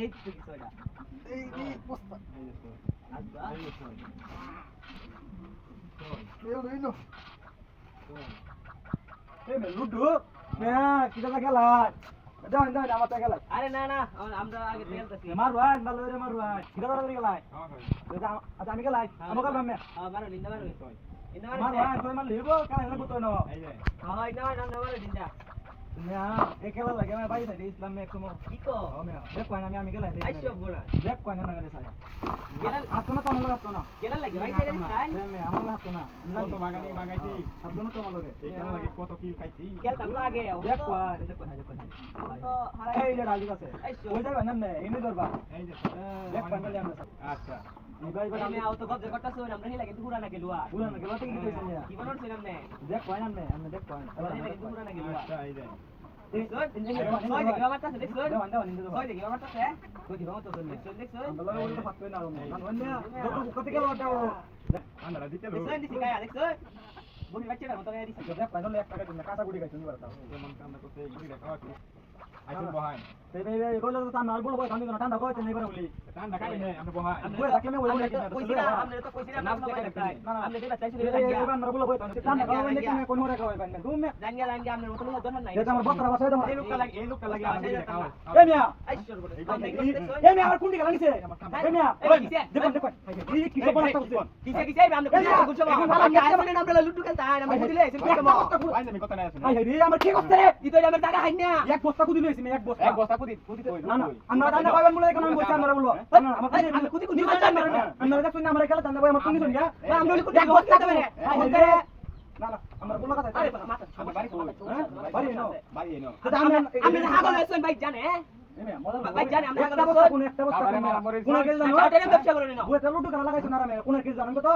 এই তো কিছু এটা এই বস্তা আচ্ছা এই নো এই মে লুডু না কিটা খেলা দাও দাও আমার তা খেলা আরে না না আমরা আগে খেলতেছি মারবাই ভালো রে মারবাই কিটা ধরে খেলা আচ্ছা আমি খেলাই আমাকে বামে মারো নিন্দা মারো নিন্দা মারবাই তুই মার লিবো কালে না বুতো নো এই যে হ্যাঁ নিন্দা মারো নিন্দা না এ খেলা লাগে আমি বাইরে থেকে ইসলাম মে একটু কি কো দেখ কোন আমি খেলাই আইসো বড়া দেখ কোন না গেলে সাই গেলাল আপনা তো আমার হাত না গেলাল লাগে ভাই ছেড়ে খাই মে আমার হাত না কত বাগানি বাগাইছি আপনা তো আমার লগে এইখানে লাগে কত কি খাইছি খেলতাম তো আগে দেখ কোন তো হারাই এই যে ডালি আছে ওই যাবে না মে এমনি ধরবা এই যে দেখ কোন গেলে আমরা আচ্ছা নিবাই বা আমি আও তো গপ করতেছ আমরা হিলা কিন্তু পুরা না গেলুয়া পুরা না গেলো কি কইছেন না কি বানর ছিলাম না দেখ কোন না আমি দেখ কোন হিলা কিন্তু পুরা না গেলুয়া আচ্ছা এই যে ছয় দেখি আমারটাছে দেখছ ছয় দেখি আমারটাছে কই দিবা তো দেখছ আমরা লগে ওটা ফাট কই না মানে কত কত গেল ওটা আমরা দিতে লো দেখছ দিছি গায় দেখছ বনি বাচ্চাটা মত গায় দিছি দেখ কোন 1 টাকা দিন কাঁচা গুড়ি খাইছেন নিবার তাও যেমন কাম করতে এই দেখাও কি আইছো বহাই এই এই কইলো তো তার নারগুলো কই কান্দি না ঠান্ডা কইতে নাই পারে বলি ঠান্ডা খাই না আমরা বহাই আমি কই রাখলে ওই বলে কিনা কইছিলা আমরা তো কইছিলা নাম লেখা দেখাই আমরা দেবা চাইছি এই নারগুলো কই ঠান্ডা খাওয়া বলে কিনা কোন হরে খাওয়াই পান তুমি জাঙ্গা জাঙ্গা আমরা মত দরকার নাই এটা আমার বকরা বাসায় দাও এই লোকটা লাগে আমাদের দেখাও এই মিয়া আইসর বলে এই মিয়া আর কোন দিকে লাগিছে এই মিয়া দেখুন দেখুন এই কি খবর একটা হচ্ছে কিসে কিসে আমরা কইছো আমরা আইসলে আমরা লুটু খেলতা আমরা বুঝিলে এসে কইছো ভাই আমি কথা নাই আছে আই রে আমার কি করতে রে ই তো আমার টাকা হাই না এক বস্তা কুদি লইছি এক বস্তা এক বস্তা কুদি না না আমরা দানা কইবেন বলে এখন আমি বলছি আমরা বলবো আমার কুদি কুদি আমরা দেখুন না আমরা খেলা দানা কই আমার তুমি শুনি আমরা কুদি এক বস্তা দেবে না না আমরা বললা কথা আরে আমার বাড়ি কই বাড়ি নো বাড়ি এনো আমি হাগল আছেন ভাই জানে ভাই জানে আমরা একটা বস্তা কোন একটা বস্তা কোন গেল জানো ব্যবসা করে না বুয়া লুটু কেন লাগাইছ না রে কোন গেল জানো তো